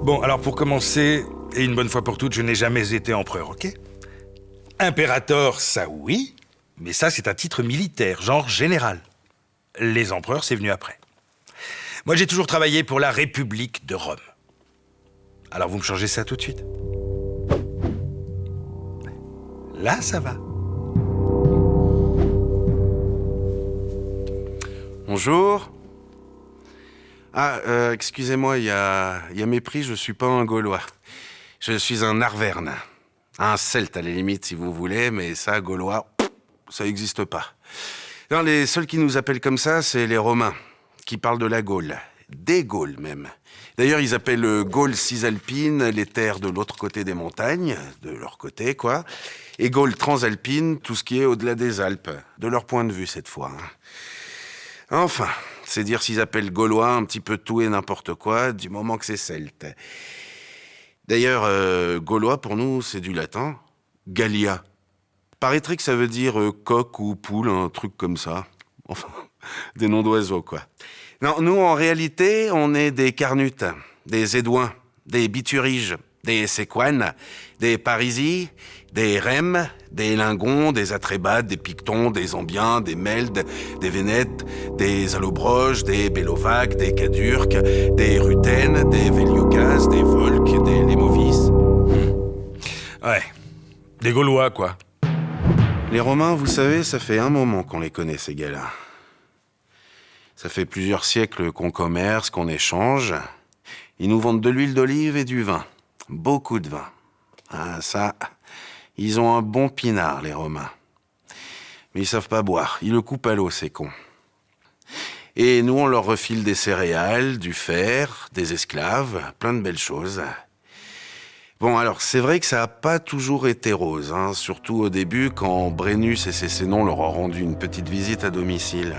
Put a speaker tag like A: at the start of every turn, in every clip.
A: Bon, alors pour commencer, et une bonne fois pour toutes, je n'ai jamais été empereur, ok? Impérator, ça oui, mais ça c'est un titre militaire, genre général. Les empereurs, c'est venu après. Moi, j'ai toujours travaillé pour la République de Rome. Alors vous me changez ça tout de suite. Là, ça va.
B: Bonjour. Ah, excusez-moi, il y a mépris, je suis pas un Gaulois. Je suis un Arverne. Un Celte, à la limite, si vous voulez, mais ça, Gaulois, ça n'existe pas. Non, les seuls qui nous appellent comme ça, c'est les Romains, qui parlent de la Gaule. Des Gaules, même. D'ailleurs, ils appellent Gaule cisalpine les terres de l'autre côté des montagnes, de leur côté, quoi. Et Gaule transalpine, tout ce qui est au-delà des Alpes, de leur point de vue, cette fois. Enfin, c'est dire s'ils appellent Gaulois un petit peu tout et n'importe quoi, du moment que c'est celte. D'ailleurs, Gaulois, pour nous, c'est du latin. Gallia. Paraîtrait que ça veut dire coq ou poule, un truc comme ça. Enfin, des noms d'oiseaux, quoi. Non, nous, en réalité, on est des Carnutes, des Édouins, des Bituriges, des Séquanes, des Parisies, des Rèmes, des Lingons, des Atrébates, des Pictons, des Ambiens, des Meldes, des Vénètes, des Allobroges, des Bélovaques, des Cadurques, des Rutènes, des Véliogas, des Volques, des Lémovis.
A: Ouais, des Gaulois, quoi.
B: Les Romains, vous savez, ça fait un moment qu'on les connaît, ces gars-là. Ça fait plusieurs siècles qu'on commerce, qu'on échange. Ils nous vendent de l'huile d'olive et du vin. Beaucoup de vin. Ah, ça, ils ont un bon pinard, les Romains. Mais ils savent pas boire. Ils le coupent à l'eau, ces cons. Et nous, on leur refile des céréales, du fer, des esclaves, plein de belles choses. Bon, alors, c'est vrai que ça a pas toujours été rose, hein, surtout au début, quand Brennus et ses Sénons leur ont rendu une petite visite à domicile.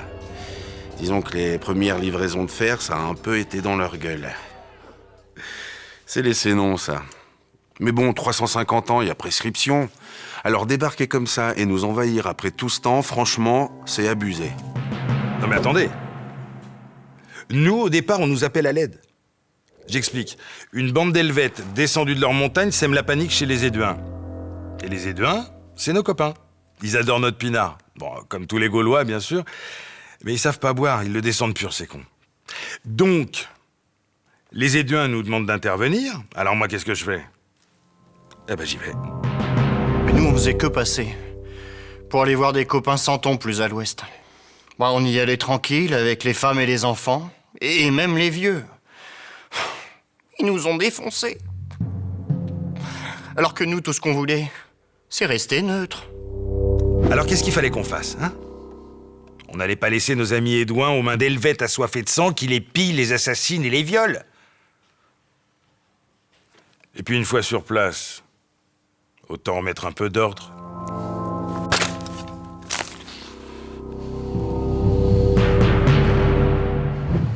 B: Disons que les premières livraisons de fer, ça a un peu été dans leur gueule. C'est les Sénons, ça. Mais bon, 350 ans, il y a prescription. Alors débarquer comme ça et nous envahir après tout ce temps, franchement, c'est abusé.
A: Non mais attendez. Nous, au départ, on nous appelle à l'aide. J'explique. Une bande d'Helvètes descendus de leur montagne sème la panique chez les Éduins. Et les Éduins, c'est nos copains. Ils adorent notre pinard. Bon, comme tous les Gaulois, bien sûr. Mais ils savent pas boire, ils le descendent pur, ces cons. Donc, les Éduins nous demandent d'intervenir. Alors moi, qu'est-ce que je fais? Eh ben, j'y vais.
C: Mais nous, on faisait que passer. Pour aller voir des copains 100 ans plus à l'ouest. Bon, on y allait tranquille, avec les femmes et les enfants. Et même les vieux. Ils nous ont défoncés. Alors que nous, tout ce qu'on voulait, c'est rester neutre.
A: Alors qu'est-ce qu'il fallait qu'on fasse, hein? On n'allait pas laisser nos amis Édouins aux mains d'Helvètes assoiffés de sang qui les pillent, les assassinent et les violent. Et puis une fois sur place, autant mettre un peu d'ordre.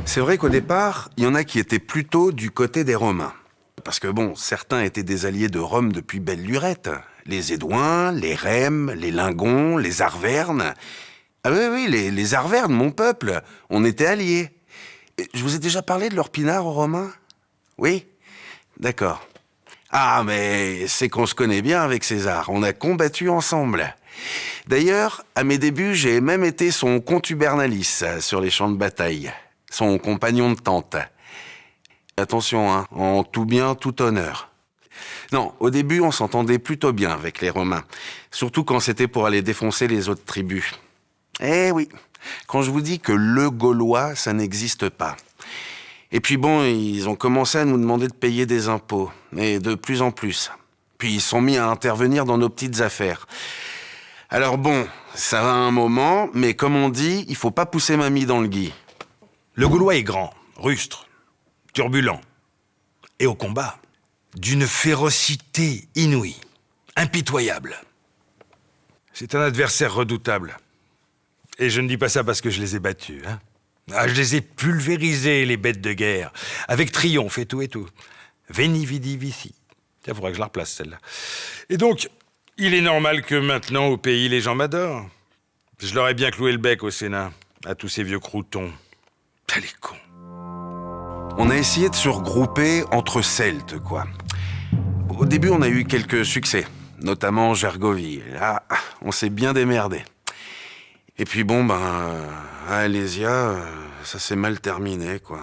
B: C'est vrai qu'au départ, il y en a qui étaient plutôt du côté des Romains. Parce que bon, certains étaient des alliés de Rome depuis belle lurette. Les Édouins, les Rèmes, les Lingons, les Arvernes. Ah oui, les Arvernes, mon peuple, on était alliés. Je vous ai déjà parlé de leur pinard aux Romains? Oui? D'accord. Ah, mais c'est qu'on se connaît bien avec César, on a combattu ensemble. D'ailleurs, à mes débuts, j'ai même été son contubernalis sur les champs de bataille, son compagnon de tente. Attention, hein, en tout bien, tout honneur. Non, au début, on s'entendait plutôt bien avec les Romains, surtout quand c'était pour aller défoncer les autres tribus. Eh oui, quand je vous dis que le Gaulois, ça n'existe pas. Et puis bon, ils ont commencé à nous demander de payer des impôts, et de plus en plus. Puis ils sont mis à intervenir dans nos petites affaires. Alors bon, ça va un moment, mais comme on dit, il faut pas pousser mamie dans le gui.
A: Le Gaulois est grand, rustre, turbulent, et au combat, d'une férocité inouïe, impitoyable. C'est un adversaire redoutable. Et je ne dis pas ça parce que je les ai battus, hein. Ah, je les ai pulvérisés, les bêtes de guerre, avec triomphe et tout et tout. Veni, vidi, vici. Tiens, faudra que je la replace, celle-là. Et donc, il est normal que maintenant, au pays, les gens m'adorent. Je leur ai bien cloué le bec au Sénat, à tous ces vieux croutons. Ah, les cons.
B: On a essayé de se regrouper entre Celtes, quoi. Au début, on a eu quelques succès, notamment Gergovie. Et là, on s'est bien démerdé. Et puis bon, à Alésia, ça s'est mal terminé, quoi.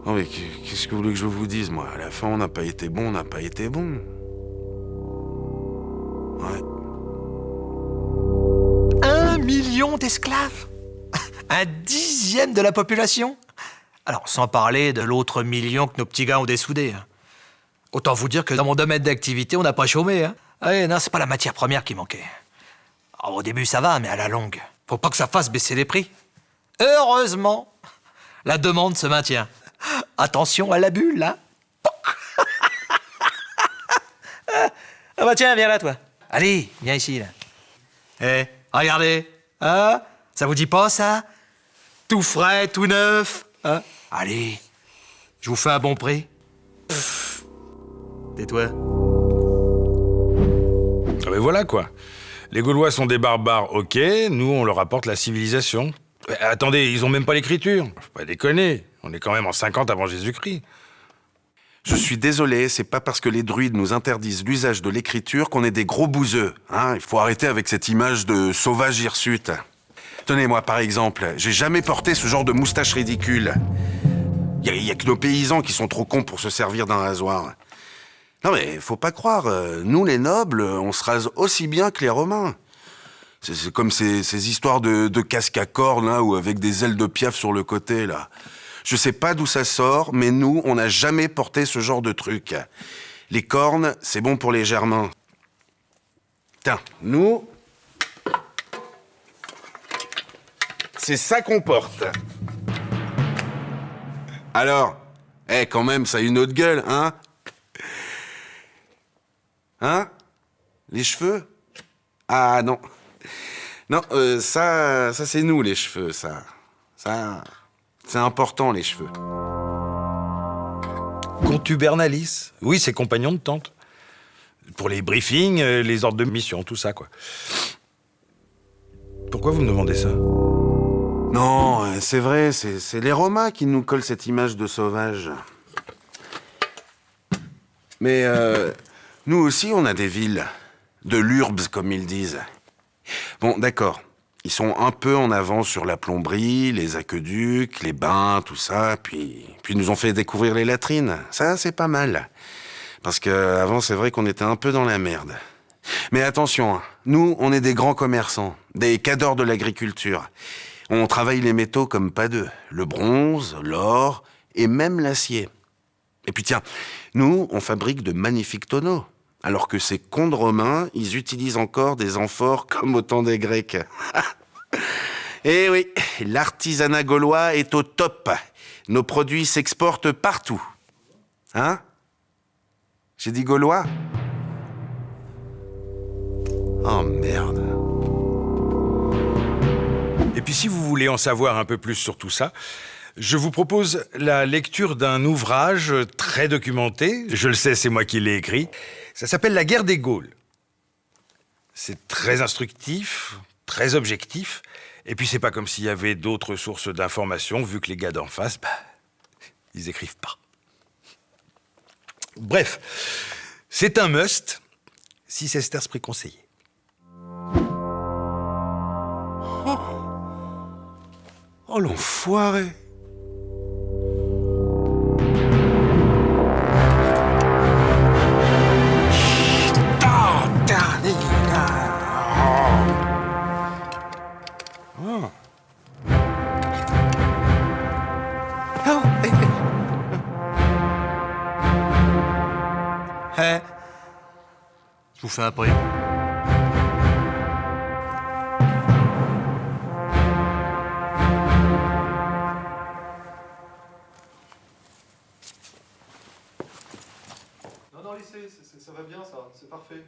B: Non mais qu'est-ce que vous voulez que je vous dise, moi? À la fin, on n'a pas été bon, on n'a pas été bon. Ouais.
D: 1 million d'esclaves? Un dixième de la population? Alors, sans parler de l'autre million que nos petits gars ont dessoudé. Autant vous dire que dans mon domaine d'activité, on n'a pas chômé. Ouais, non, c'est pas la matière première qui manquait. Alors, au début, ça va, mais à la longue, faut pas que ça fasse baisser les prix. Heureusement, la demande se maintient. Attention à la bulle, hein. Ah bah tiens, viens là, toi. Allez, viens ici, là. Regardez. Hein? Ça vous dit pas, ça? Tout frais, tout neuf. Hein? Allez, je vous fais un bon prix. Tais-toi.
A: Ah ben voilà, quoi. Les Gaulois sont des barbares, ok, nous, on leur apporte la civilisation. Attendez, ils ont même pas l'écriture. Faut pas déconner, on est quand même en 50 avant Jésus-Christ.
B: Je suis désolé, c'est pas parce que les druides nous interdisent l'usage de l'écriture qu'on est des gros bouseux. Hein, il faut arrêter avec cette image de sauvage hirsute. Tenez, moi, par exemple, j'ai jamais porté ce genre de moustache ridicule. Il y a que nos paysans qui sont trop cons pour se servir d'un rasoir. Non mais, faut pas croire, nous les nobles, on se rase aussi bien que les Romains. C'est comme ces histoires de casque à cornes, là, ou avec des ailes de piaf sur le côté, là. Je sais pas d'où ça sort, mais nous, on n'a jamais porté ce genre de truc. Les cornes, c'est bon pour les germains. Tiens, nous... c'est ça qu'on porte. Alors, quand même, ça a une autre gueule, hein? Hein? Les cheveux? Ah, non. Non, ça c'est nous, les cheveux, ça. Ça, c'est important, les cheveux.
A: Contubernalis. Oui, c'est compagnon de tente. Pour les briefings, les ordres de mission, tout ça, quoi. Pourquoi vous me demandez ça?
B: Non, c'est vrai, c'est les Romains qui nous collent cette image de sauvage. Mais nous aussi, on a des villes. De l'urbs, comme ils disent. Bon, d'accord. Ils sont un peu en avance sur la plomberie, les aqueducs, les bains, tout ça, puis ils nous ont fait découvrir les latrines. Ça, c'est pas mal. Parce qu'avant, c'est vrai qu'on était un peu dans la merde. Mais attention, hein, nous, on est des grands commerçants, des cadors de l'agriculture. On travaille les métaux comme pas deux. Le bronze, l'or et même l'acier. Et puis tiens, nous, on fabrique de magnifiques tonneaux. Alors que ces cons de Romains, ils utilisent encore des amphores comme au temps des Grecs. Eh oui, l'artisanat gaulois est au top. Nos produits s'exportent partout. Hein? J'ai dit gaulois? Oh merde.
A: Et puis si vous voulez en savoir un peu plus sur tout ça, je vous propose la lecture d'un ouvrage très documenté. Je le sais, c'est moi qui l'ai écrit. Ça s'appelle La guerre des Gaules. C'est très instructif, très objectif. Et puis c'est pas comme s'il y avait d'autres sources d'informations, vu que les gars d'en face, ils écrivent pas. Bref, c'est un must, si Sesterce préconseillé.
B: Oh l'enfoiré.
C: Je vous fais un prix.
E: Non, lycée, ça va bien, ça, c'est parfait.